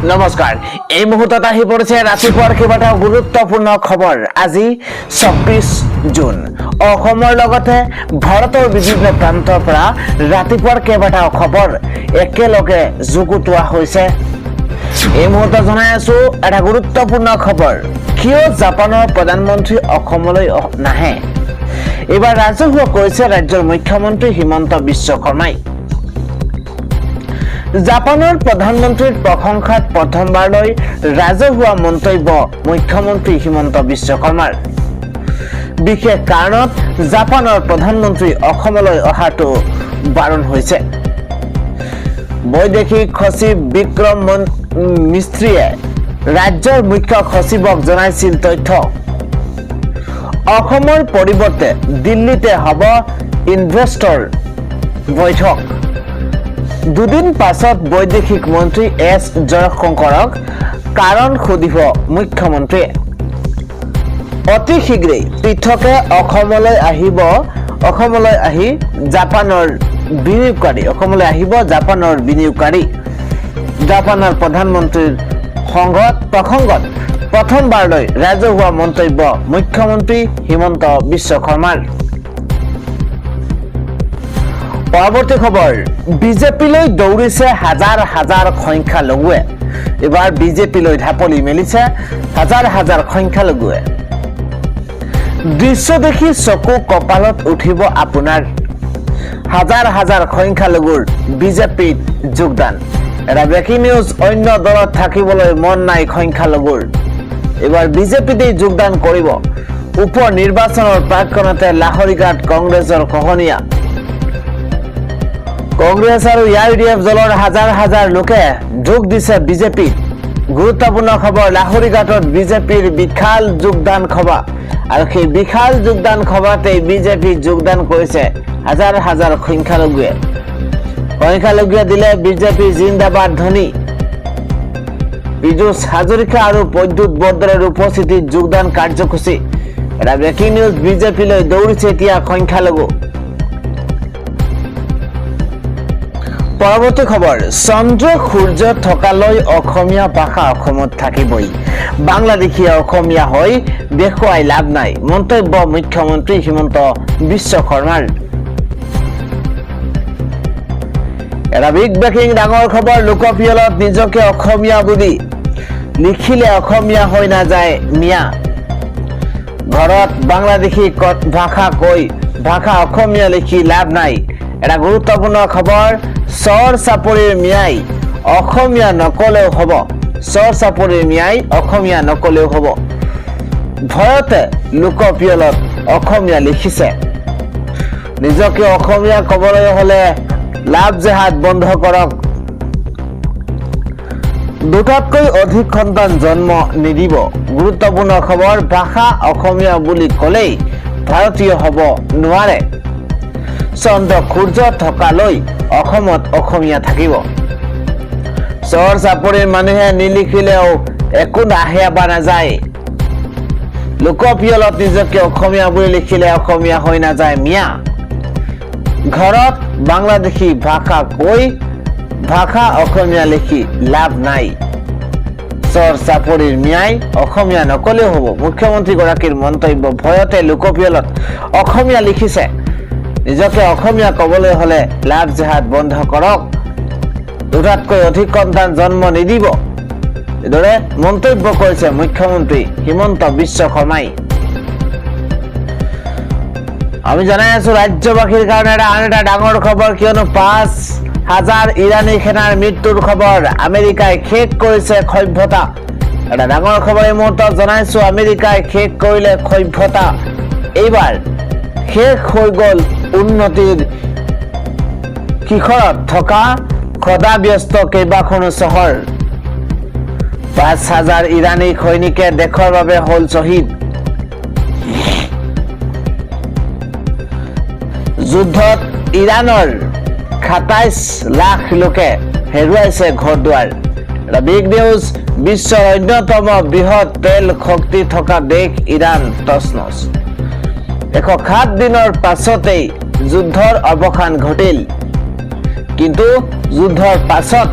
নমস্কাৰ এই মুহূৰ্তত আহি পৰিছে ৰাতিপুৱাৰ কেইবাটাও গুৰুত্বপূৰ্ণ খবৰ আজি ২৬ জুন অসমৰ লগতে ভাৰতৰ বিভিন্ন প্ৰান্তৰ পৰা ৰাতিপুৱাৰ কেইবাটাও খবৰ একেলগে যুগুতোৱা হৈছে এই মুহূৰ্তত জনাই আছো এটা গুৰুত্বপূৰ্ণ খবৰ কিয় জাপানৰ প্ৰধানমন্ত্ৰী অসমলৈ নাহে এবাৰ ৰাজহুৱা কৈছে ৰাজ্যৰ মুখ্যমন্ত্ৰী হিমন্ত বিশ্ব শৰ্মাই জাপানৰ প্ৰধানমন্ত্ৰীৰ প্ৰশংসাত প্ৰথমবাৰলৈ ৰাজহুৱা মন্তব্য মুখ্যমন্ত্ৰী হিমন্ত বিশ্ব শৰ্মাৰ বিশেষ কাৰণত জাপানৰ প্ৰধানমন্ত্ৰী অসমলৈ অহাটো বাৰণ হৈছে বৈদেশিক সচিব বিক্ৰম মিস্ত্ৰীয়ে ৰাজ্যৰ মুখ্য সচিবক জনাইছিল তথ্য অসমৰ পৰিৱৰ্তে দিল্লীতে হ'ব ইনভেষ্টৰ বৈঠক দুদিন পাছত বৈদেশিক মন্ত্ৰী এছ জয়শংকৰক কাৰণ সুধিব মুখ্যমন্ত্ৰীয়ে অতি শীঘ্ৰেই পৃথকে অসমলৈ আহি জাপানৰ বিনিয়োগকাৰী জাপানৰ প্ৰধানমন্ত্ৰীৰ প্ৰসংগত প্ৰথমবাৰলৈ ৰাজহুৱা মন্তব্য মুখ্যমন্ত্ৰী হিমন্ত বিশ্ব শৰ্মাৰ পৰৱৰ্তী খবৰ বিজেপিলৈ দৌৰিছে হাজাৰ হাজাৰ সংখ্যালঘুৱে এবাৰ বিজেপিলৈ ঢাপলি মেলিছে হাজাৰ হাজাৰ সংখ্যালঘুৱে দৃশ্য দেখি চকু কপালত উঠিব আপোনাৰ হাজাৰ হাজাৰ সংখ্যালঘুৰ বিজেপিত যোগদান এটা ব্ৰেকিং নিউজ অন্য দলত থাকিবলৈ মন নাই সংখ্যালঘুৰ এবাৰ বিজেপিতে যোগদান কৰিব উপ নিৰ্বাচনৰ প্ৰাক্কণতে লাহৰিঘাট কংগ্ৰেছৰ খহনীয়া কংগ্ৰেছ আৰু ইউডিএফ দলৰ হাজাৰ হাজাৰ লোকে যোগ দিছে বিজেপিত গুৰুত্বপূৰ্ণ খবৰ লাহৰিঘাটত বিজেপিৰ বিশাল যোগদান সভা আৰু সেই বিশাল যোগদান সভাতে বিজেপি যোগদান কৰিছে হাজাৰ হাজাৰ সংখ্যালঘুৱে দিলে বিজেপি জিন্দাবাদ ধ্বনি পীযুষ হাজৰিকা আৰু প্ৰদ্যুৎ বৰদলৈৰ উপস্থিতিত যোগদান কাৰ্যসূচী এটা ব্ৰেকিং নিউজ বিজেপিলৈ দৌৰিছে এতিয়া সংখ্যালঘু পৰৱৰ্তী খবৰ চন্দ্ৰ সূৰ্য থকালৈ অসমীয়া ভাষা অসমত থাকিবই বাংলাদেশীয়ে অসমীয়া হৈ দেখুৱাই লাভ নাই মন্তব্য মুখ্যমন্ত্ৰী হিমন্ত বিশ্ব শৰ্মাৰ এটা বিগ ব্ৰেকিং ডাঙৰ খবৰ লোকপিয়লত নিজকে অসমীয়া বুলি লিখিলে অসমীয়া হৈ নাযায় মিয়া ঘৰত বাংলাদেশী ভাষা অসমীয়া লিখি লাভ নাই এটা গুৰুত্বপূৰ্ণ খবৰ চৰ চাপৰিৰ মিয়াই অসমীয়া নকলেও হ'ব ভয়তে লোকপিয়লত অসমীয়া লিখিছে নিজকে অসমীয়া ক'বলৈ হ'লে লাভ জেহাদ বন্ধ কৰক দুটাতকৈ অধিক সন্তান জন্ম নিদিব গুৰুত্বপূৰ্ণ খবৰ ভাষা অসমীয়া বুলি ক'লেই ভাৰতীয় হ'ব নোৱাৰে চন্দ্ৰ সূৰ্য থকালৈ অসমত অসমীয়া থাকিব চৰ চাপৰিৰ মানুহে নিলিখিলেও একো নাহে বা নাযায় লোকপিয়লত নিজকে অসমীয়া বুলি লিখিলে অসমীয়া হৈ নাযায় মিয়া ঘৰত বাংলাদেশী ভাষা অসমীয়া লিখি লাভ নাই চৰ চাপৰিৰ মিয়াই অসমীয়া নকলেও হ'ব মুখ্যমন্ত্ৰীগৰাকীৰ মন্তব্য ভয়তে লোকপিয়লত অসমীয়া লিখিছে নিজকে অসমীয়া ক'বলৈ হ'লে লাভ জেহাদ বন্ধ কৰক দুটাতকৈ অধিক সন্তান জন্ম নিদিব এইদৰে মন্তব্য কৰিছে মুখ্যমন্ত্ৰী হিমন্ত বিশ্ব শৰ্মাই আমি জনাই আছো ৰাজ্যবাসীৰ কাৰণে আন এটা ডাঙৰ খবৰ কিয়নো ৫,০০০ ইৰানী সেনাৰ মৃত্যুৰ খবৰ আমেৰিকাই শেষ কৰিছে সভ্যতা এটা ডাঙৰ খবৰ এই মুহূৰ্তত জনাইছো আমেৰিকাই শেষ কৰিলে সভ্যতা এইবাৰ শেষ হৈ গ'ল উন্নতিৰ শিখৰত থকা ক্ষদাব্যস্ত কেইবাখনো চহৰ ৫,০০০ ইৰানী সৈনিকে দেশৰ বাবে হ'ল শ্বহীদ যুদ্ধত ইৰাণৰ ২৭ লাখ লোকে হেৰুৱাইছে ঘৰ দুৱাৰ এটা বিগ নিউজ বিশ্বৰ অন্যতম বৃহৎ তেল শক্তি থকা দেশ ইৰাণ তছনছ ১০৭ দিনৰ পাছতেই যুদ্ধৰ অৱসান ঘটিল কিন্তু যুদ্ধৰ পাছত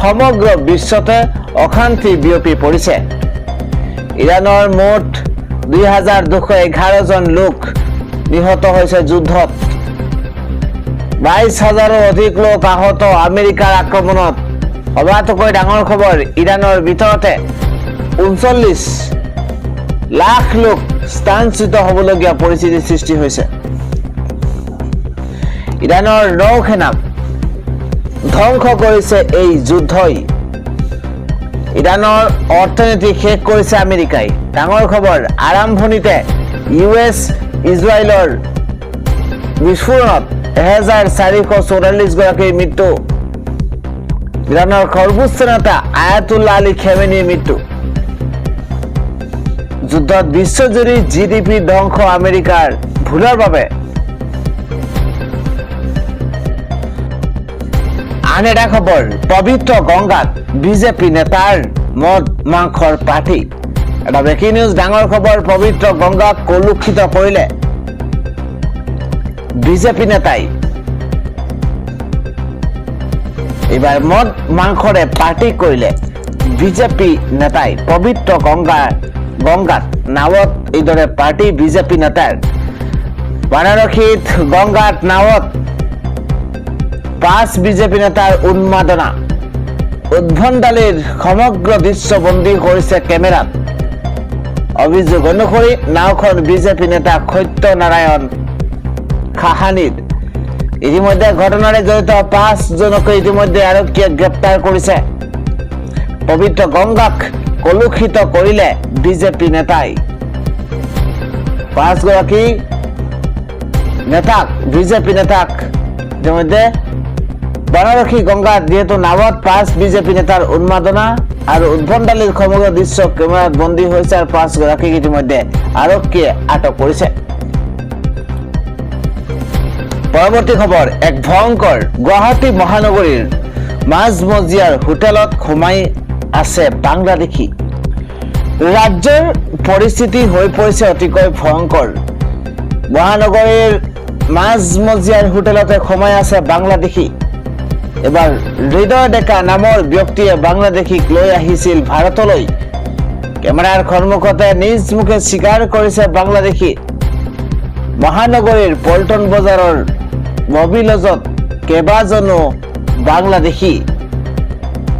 সমগ্ৰ বিশ্বতে অশান্তি বিয়পি পৰিছে। ইৰাণৰ মুঠ 2211 জন লোক নিহত হৈছে যুদ্ধত। 22,000ৰো অধিক লোক আহত আমেৰিকাৰ আক্ৰমণত। সবাতোকৈ ডাঙৰ খবৰ, ইৰাণৰ ভিতৰতে 39 লাখ লোক স্থানচ্যুত হ'বলগীয়া পৰিস্থিতিৰ সৃষ্টি হৈছে। ইৰাণৰ নৌসেনাক ধ্বংস কৰিছে এই যুদ্ধই। ইৰাণৰ অৰ্থনীতি শেষ কৰিছে আমেৰিকাই। ডাঙৰ খবৰ, আৰম্ভণিতে US ইজৰাইলৰ বিস্ফোৰণত 1444 গৰাকীৰ মৃত্যু। ইৰাণৰ সৰ্বোচ্চ নেতা আয়াতুল্লাহ আলী খেমেনীৰ মৃত্যু। যুদ্ধত বিশ্বজুৰি GDP ধ্বংস আমেৰিকাৰ ভুলৰ বাবে। আন এটা খবৰ, পবিত্ৰ গংগাত বিজেপি নেতাৰ মদ মাংসৰ পাৰ্টি। এটা ব্ৰেকিং নিউজ, ডাঙৰ খবৰ, পবিত্ৰ গংগাক কলুষিত কৰিলে বিজেপি নেতাই। এইবাৰ মদ মাংসৰে পাৰ্টি কৰিলে বিজেপি নেতাই। পবিত্ৰ গংগাত নাৱত এইদৰে পাৰ্টি বিজেপি নেতাৰ। বাৰাণসীত গংগাত নাৱত 5 বিজেপি নেতাৰ উন্মাদনা। উদ্ভণ্ডালিৰ সমগ্ৰ দৃশ্য বন্দী কৰিছে কেমেৰাত। অভিযোগ অনুসৰি নাওখন বিজেপি নেতা সত্যনাৰায়ণ সাহানিৰ। ইতিমধ্যে ঘটনাৰে জড়িত 5 জনকৈ ইতিমধ্যে আৰক্ষীয়ে গ্ৰেপ্তাৰ কৰিছে। পবিত্ৰ গংগাক কলুষিত কৰিলে বিজেপি নেতাই। 5 গৰাকী নেতাক, বিজেপি নেতাক ইতিমধ্যে বাৰাণসী গংগাত যিহেতু নাৱত 5 বিজেপি নেতাৰ উন্মাদনা আৰু উদ্ভণ্ডালিৰ সমগ্ৰ দৃশ্য কেমেৰাত বন্দী হৈছে আৰু 5 গৰাকীক ইতিমধ্যে আৰক্ষীয়ে আটক কৰিছে। পৰৱৰ্তী খবৰ, এক ভয়ংকৰ, গুৱাহাটী মহানগৰীৰ মাজমজিয়াৰ হোটেলত সোমাই আছে বাংলাদেশী। ৰাজ্যৰ পৰিস্থিতি হৈ পৰিছে অতিকৈ ভয়ংকৰ। মহানগৰীৰ মাজমজিয়াৰ হোটেলতে সোমাই আছে বাংলাদেশী। এবাৰ হৃদয় ডেকা নামৰ ব্যক্তিয়ে বাংলাদেশীক লৈ আহিছিল ভাৰতলৈ। কেমেৰাৰ সন্মুখতে নিজ মুখে স্বীকাৰ কৰিছে বাংলাদেশী। মহানগৰীৰ পল্টন বজাৰৰ ববি লজত কেইবাজনো বাংলাদেশী।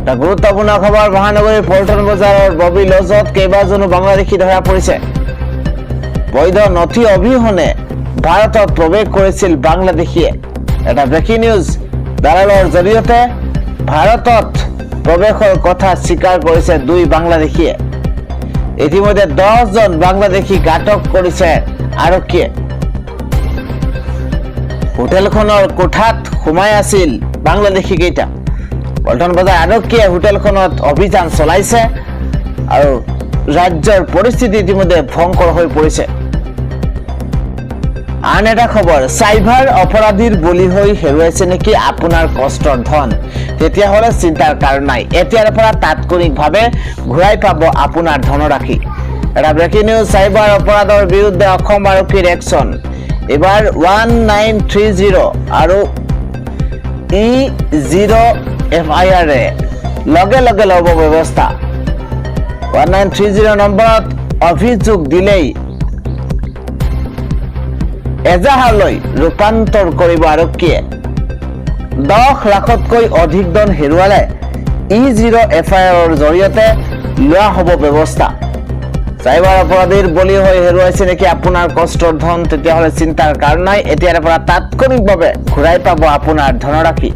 এটা গুৰুত্বপূৰ্ণ খবৰ, মহানগৰীৰ পল্টন বজাৰৰ ববি লজত কেইবাজনো বাংলাদেশী ধৰা পৰিছে। বৈধ নথি অবিহনে ভাৰতত প্ৰৱেশ কৰিছিল বাংলাদেশীয়ে। এটা ব্ৰেকিং নিউজ, দালালৰ জৰিয়তে ভাৰতত প্ৰৱেশৰ কথা স্বীকাৰ কৰিছে 2 বাংলাদেশীয়ে। ইতিমধ্যে 10 জন বাংলাদেশীক আটক কৰিছে আৰক্ষীয়ে। হোটেলখনৰ কোঠাত সোমাই আছিল বাংলাদেশী কেইটা। পল্টন বজাৰ আৰক্ষীয়ে হোটেলখনত অভিযান চলাইছে আৰু ৰাজ্যৰ পৰিস্থিতি ইতিমধ্যে ভয়ংকৰ হৈ পৰিছে। আন এটা খবৰ, চাইবাৰ অপৰাধীৰ বলি হৈ হেৰুৱাইছে নেকি আপোনাৰ কষ্টৰ ধন? তেতিয়াহ'লে চিন্তাৰ কাৰণ নাই। এতিয়াৰ পৰা তাৎক্ষণিকভাৱে ঘূৰাই পাব আপোনাৰ ধনৰাশি। এটা ব্ৰেকিং নিউজ, চাইবাৰ অপৰাধৰ বিৰুদ্ধে অসম আৰক্ষীৰ একশ্যন। এবাৰ 1930 আৰু E0 FIR লগে লগে ল'ব ব্যৱস্থা। 1930 নম্বৰত অভিযোগ দিলেই এজাহাৰলৈ ৰূপান্তৰ কৰিব আৰক্ষীয়ে। 10 লাখতকৈ অধিক ধন হেৰুৱালে E0 FIR জৰিয়তে লোৱা হ'ব ব্যৱস্থা। চাইবাৰ অপৰাধীৰ বলি হৈ হেৰুৱাইছে নেকি আপোনাৰ কষ্টৰ ধন? তেতিয়াহ'লে চিন্তাৰ কাৰণ নাই। এতিয়াৰ পৰা তাৎক্ষণিকভাৱে ঘূৰাই পাব আপোনাৰ ধনৰাশি।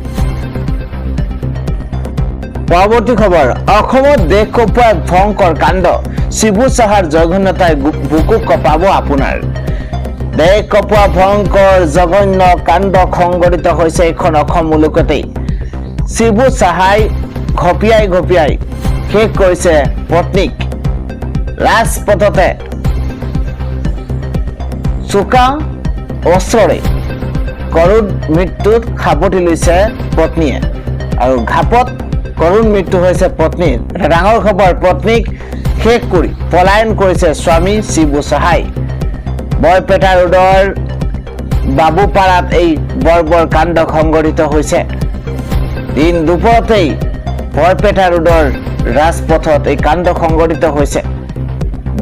পৰৱৰ্তী খবৰ, অসমত দেশ কঁপোৱা ভয়ংকৰ কাণ্ড। শিবু চাহাৰ জঘন্যতাই বুকু কঁপাব আপোনাৰ। দেশ কঁপোৱা ভয়ংকৰ জঘন্য কাণ্ড সংঘটিত হৈছে এখন অসম মুলুকতেই। শিবু চাহাই ঘপিয়াই শেষ কৰিছে পত্নীক। ৰাজপথতে চোকা অস্ত্ৰৰে কৰুণ মৃত্যুত সাৱটি লৈছে পত্নীয়ে আৰু ঘাপত কৰুণ মৃত্যু হৈছে পত্নীৰ। এটা ডাঙৰ খবৰ, পত্নীক শেষ কৰি পলায়ন কৰিছে স্বামী শিবু চাহাই। বৰপেটা ৰোডৰ বাবুপাৰাত এই বৰ্বৰ কাণ্ড সংঘটিত হৈছে। দিন দুপৰতেই বৰপেটা ৰোডৰ ৰাজপথত এই কাণ্ড সংঘটিত হৈছে।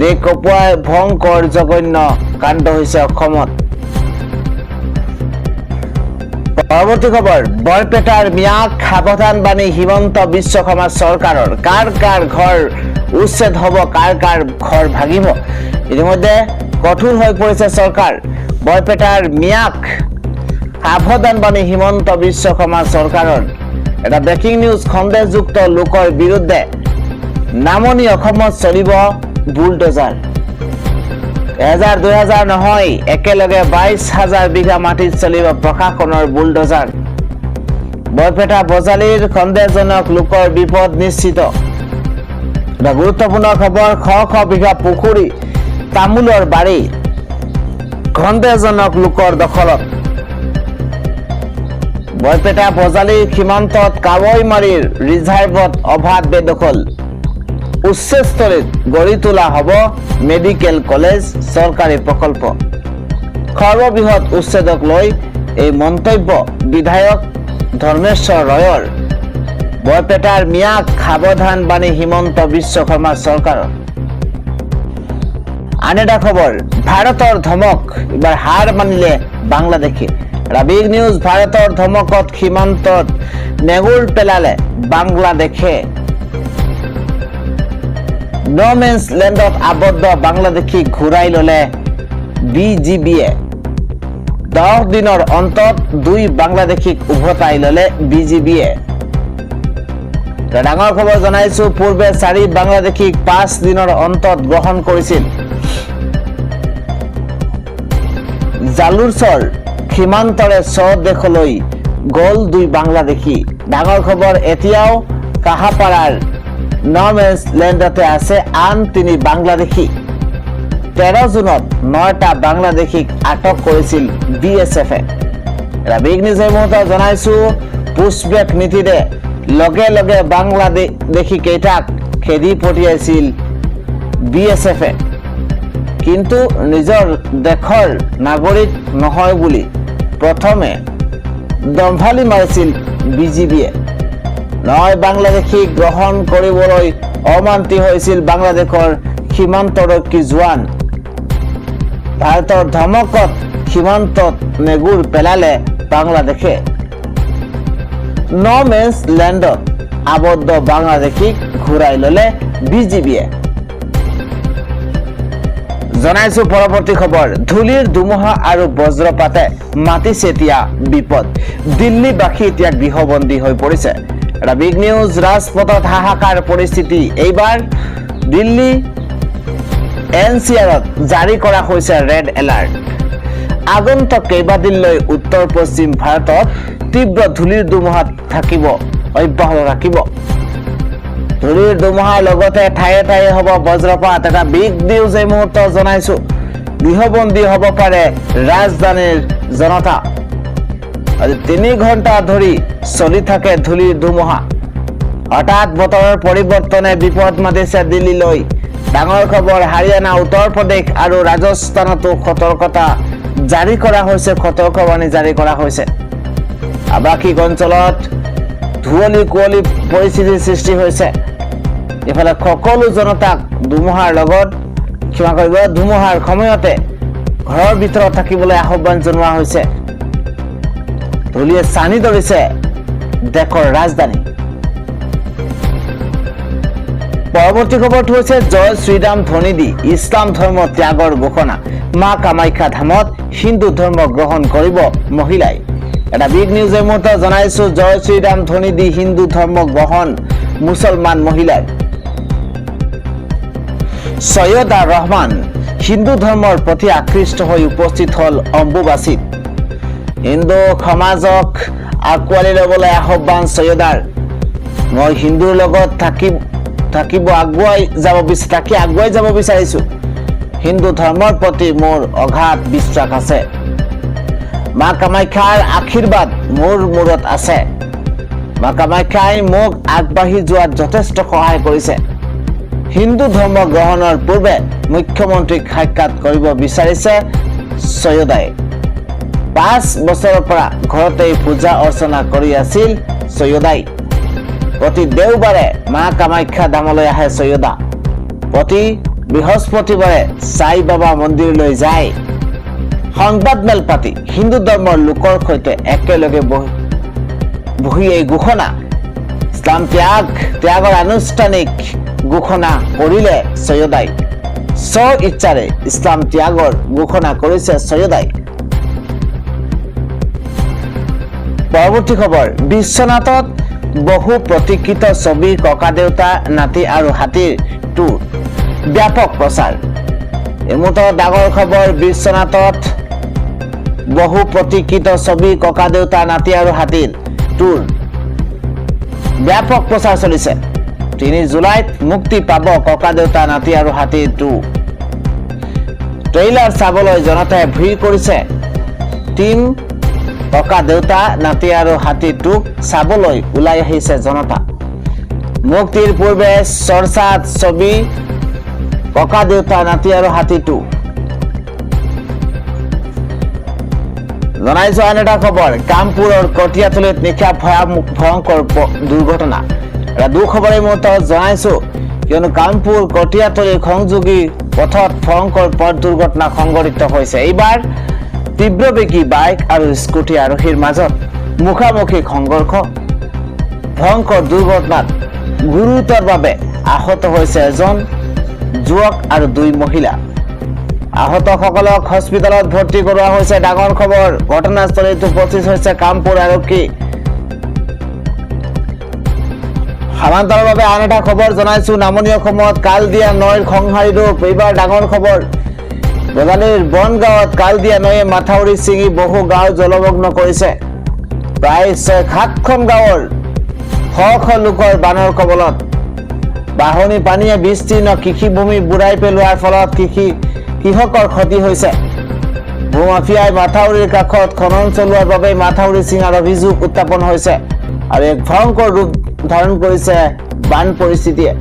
দেশ কঁপোৱাই ভয়ংকৰ জঘন্য কাণ্ড হৈছে অসমত। পৰৱৰ্তী খবৰ, বৰপেটাৰ মিয়াক সাৱধান বাণী হিমন্ত বিশ্ব শৰ্মা চৰকাৰৰ। কাৰ কাৰ ঘৰ উচ্ছেদ হ'ব, কাৰ কাৰ ঘৰ ভাঙিব, ইতিমধ্যে কঠোৰ হৈ পৰিছে চৰকাৰ। বৰপেটাৰ মিয়াক সাৱধান বাণী হিমন্ত বিশ্ব শৰ্মা চৰকাৰৰ। এটা ব্ৰেকিং নিউজ, সন্দেহযুক্ত লোকৰ বিৰুদ্ধে নামনি অসমত চলিব বুলডোজাৰ। 1000-2000 নহয়, একেলগে 22,000 বিঘা মাটিত চলিব প্ৰশাসনৰ বুলডোজাৰ। বৰপেটা বজালিৰ সন্দেহজনক লোকৰ বিপদ নিশ্চিত। এটা গুৰুত্বপূৰ্ণ খবৰ, শ বিঘা পুখুৰী, তামোলৰ বাৰী সন্দেহজনক লোকৰ দখলত। বৰপেটা বজালিৰ সীমান্তত কাৱৈমাৰীৰ ৰিজাৰ্ভত অবাধ বেদখল। উচ্ছেদস্থলীত গঢ়ি তোলা হ'ব মেডিকেল কলেজ, চৰকাৰী প্ৰকল্প। সৰ্ববৃহৎ উচ্ছেদক লৈ এই মন্তব্য বিধায়ক ধৰ্মেশ্বৰ ৰয়ৰ। বৰপেটাৰ মিয়াক সাৱধান বাণী হিমন্ত বিশ্ব শৰ্মা চৰকাৰৰ। আন এটা খবৰ, ভাৰতৰ ধমক, এবাৰ হাৰ মানিলে বাংলাদেশী। বিগ নিউজ, ভাৰতৰ ধমকত সীমান্তত নেগুৰ পেলালে বাংলাদেশে। ন'মেন্স লেণ্ডত আবদ্ধ বাংলাদেশীক ঘূৰাই ল'লে বিজিবিয়ে। 10 দিনৰ অন্তত 2 বাংলাদেশীক উভতাই ল'লে বিজিবিয়ে। ডাঙৰ খবৰ জনাইছো, পূৰ্বে 4 বাংলাদেশীক 5 দিনৰ অন্তত গ্ৰহণ কৰিছিল। জালুৰচৰ সীমান্তৰে স্বদেশলৈ গ'ল 2 বাংলাদেশী। ডাঙৰ খবৰ, এতিয়াও কাহাপাৰাৰ ন'মেন্স লেণ্ডতে আছে আন 3 বাংলাদেশী। 13 জুনত 9টা বাংলাদেশীক আটক কৰিছিল বিএছএফে। এটা বিগ নিউজ এই মুহূৰ্তত জনাইছো, পুছবেক নীতিৰে লগে লগে বাংলাদেশী কেইটাক খেদি পঠিয়াইছিল বিএছএফে, কিন্তু নিজৰ দেশৰ নাগৰিক নহয় বুলি প্ৰথমে দম্ভালি মাৰিছিল বিজিবিয়ে। 9 বাংলাদেশীক গ্ৰহণ কৰিবলৈ অমান্তি হৈছিল বাংলাদেশৰ সীমান্তৰক্ষী জোৱান। ভাৰতৰ ধমকত সীমান্তত নেগুৰ পেলালে বাংলাদেশে। ন'মেন্স লেণ্ডত আবদ্ধ বাংলাদেশীক ঘূৰাই ল'লে বিজিবিয়ে। জনাইছো পৰৱৰ্তী খবৰ, ধূলিৰ ধুমুহা আৰু বজ্ৰপাতে মাতিছে এতিয়া বিপদ। দিল্লীবাসী এতিয়া গৃহবন্দী হৈ পৰিছে। এটা বিগ নিউজ, ৰাজপথত হাহাকাৰ পৰিস্থিতি। এইবাৰ দিল্লী NCRত জাৰি কৰা হৈছে ৰেড এলাৰ্ট। আগন্তুক কেইবাদিনলৈ উত্তৰ পশ্চিম ভাৰতত তীব্ৰ ধূলিৰ ধুমুহা থাকিব, অব্যাহত থাকিব। ধূলিৰ ধুমুহাৰ লগতে ঠায়ে ঠায়ে হ'ব বজ্ৰপাত। এটা বিগ নিউজ এই মুহূৰ্তত জনাইছো, গৃহবন্দী হ'ব পাৰে ৰাজধানীৰ জনতা। আজি 3 ঘণ্টা ধৰি চলি থাকে ধূলিৰ ধুমুহা। হঠাৎ বতৰৰ পৰিৱৰ্তনে বিপদ মাতিছে দিল্লীলৈ। ডাঙৰ খবৰ, হাৰিয়ানা, উত্তৰ প্ৰদেশ আৰু ৰাজস্থানতো সতৰ্কতা জাৰি কৰা হৈছে, সতৰ্কবাণী জাৰি কৰা হৈছে। আৱাসিক অঞ্চলত ধুৱলি কুঁৱলী পৰিস্থিতিৰ সৃষ্টি হৈছে। ইফালে সকলো জনতাক ধুমুহাৰ লগত ক্ষমা কৰিব, ধুমুহাৰ সময়তে ঘৰৰ ভিতৰত থাকিবলৈ আহ্বান জনোৱা হৈছে। ধূলিয়ে ছানি ধৰিছে দেশৰ ৰাজধানী। পৰৱৰ্তী খবৰটো হৈছে, জয় শ্ৰীৰাম ধ্বনি দি ইছলাম ধৰ্ম ত্যাগৰ ঘোষণা। মা কামাখ্যা ধামত হিন্দু ধৰ্ম গ্ৰহণ কৰিব মহিলাই। এটা বিগ নিউজ এই মুহূৰ্তত জনাইছো, জয় শ্ৰীৰাম ধ্বনি দি হিন্দু ধৰ্ম গ্ৰহণ মুছলমান মহিলাই। সৈয়দা ৰহমান হিন্দু ধৰ্মৰ প্ৰতি আকৃষ্ট হৈ উপস্থিত হ'ল অম্বুবাচীত। হিন্দু সমাজক আঁকোৱালি ল'বলৈ আহ্বান সৈয়দাৰ। মই হিন্দুৰ লগত আগুৱাই যাব বিচাৰিছো। হিন্দু ধৰ্মৰ প্ৰতি মোৰ অগাধ বিশ্বাস আছে। মা কামাখ্যাৰ আশীৰ্বাদ মোৰ মূৰত আছে। মা কামাখ্যাই মোক আগবাঢ়ি যোৱাত যথেষ্ট সহায় কৰিছে। হিন্দু ধৰ্ম গ্ৰহণৰ পূৰ্বে মুখ্যমন্ত্ৰীক সাক্ষাৎ কৰিব বিচাৰিছে সৈয়দাই। 5 বছৰৰ পৰা ঘৰতেই পূজা অৰ্চনা কৰি আছিল সৈয়দাই। প্ৰতি দেওবাৰে মা কামাখ্যা ধামলৈ আহে সৈয়দা। প্ৰতি বৃহস্পতিবাৰে সাই বাবা মন্দিৰলৈ যায়। সংবাদমেল পাতি হিন্দু ধৰ্মৰ লোকৰ সৈতে একেলগে বহি এই ঘোষণা ইছলাম ত্যাগৰ আনুষ্ঠানিক ঘোষণা কৰিলে সৈয়দাই। স্ব ইচ্ছাৰে ইছলাম ত্যাগৰ ঘোষণা কৰিছে সৈয়দাই। পৰৱৰ্তী খবৰ, বিশ্বনাথত বহু প্ৰতীক্ষিত ছবি ককাদেউতা নাতি আৰু হাতীৰ টুৰ ব্যাপক প্ৰচাৰ। এই মুহূৰ্তত ডাঙৰ খবৰ, বিশ্বনাথত বহু প্ৰতীক্ষিত ছবি ককাদেউতা নাতি আৰু হাতীৰ টুৰ ব্যাপক প্ৰচাৰ চলিছে। 3 জুলাইত মুক্তি পাব ককাদেউতা নাতি আৰু হাতীৰ টু। ট্ৰেইলাৰ চাবলৈ জনতাই ভিৰ কৰিছে। টিম ককাদেউতা নাতি আৰু হাতী টুক চাবলৈ ওলাই আহিছে জনতা। মুক্তিৰ পূৰ্বে চৰ্চাত ছবি ককাদেউতা নাতি আৰু হাতী টু। জনাইছো আন এটা খবৰ, কামপুৰৰ কটীয়াতলীত নিশা ভয়ংকৰ দুৰ্ঘটনা। এটা দুখবৰ এই মুহূৰ্তত জনাইছো, কিয়নো কামপুৰ কটীয়াতলী সংযোগী পথত ভয়ংকৰ পথ দুৰ্ঘটনা সংঘটিত হৈছে। এইবাৰ তীব্ৰবেগী বাইক আৰু স্কুটি আৰোহীৰ মাজত মুখামুখি সংঘৰ্ষ। ভয়ংকৰ দুৰ্ঘটনাত গুৰুতৰভাৱে আহত হৈছে এজন যুৱক আৰু 2 মহিলা। আহতসকলক হস্পিটেলত ভৰ্তি কৰোৱা হৈছে। ডাঙৰ খবৰ, ঘটনাস্থলীত উপস্থিত হৈছে কামপুৰ আৰক্ষী। সমান্তৰালভাৱে আন এটা খবৰ জনাইছো, নামনি অসমত কালদিয়া নৈৰ সংহাৰী ৰূপ। এইবাৰ ডাঙৰ খবৰ, বজালীৰ বনগাঁৱত কালদিয়া নৈয়ে মাথাউৰি ছিঙি বহু গাঁও জলমগ্ন কৰিছে। প্ৰায় 6-7খন গাঁৱৰ শ লোকৰ বানৰ কবলত। বাঢ়নী পানীয়ে বিস্তীৰ্ণ কৃষিভূমি বুৰাই পেলোৱাৰ ফলত কৃষকৰ ক্ষতি হৈছে। ভূমাফিয়াই মাথাউৰিৰ কাষত খনন চলোৱাৰ বাবে মাথাউৰি ছিঙাৰ অভিযোগ উত্থাপন হৈছে আৰু এক ভয়ংকৰ ৰূপ ধাৰণ কৰিছে বান পৰিস্থিতিয়ে।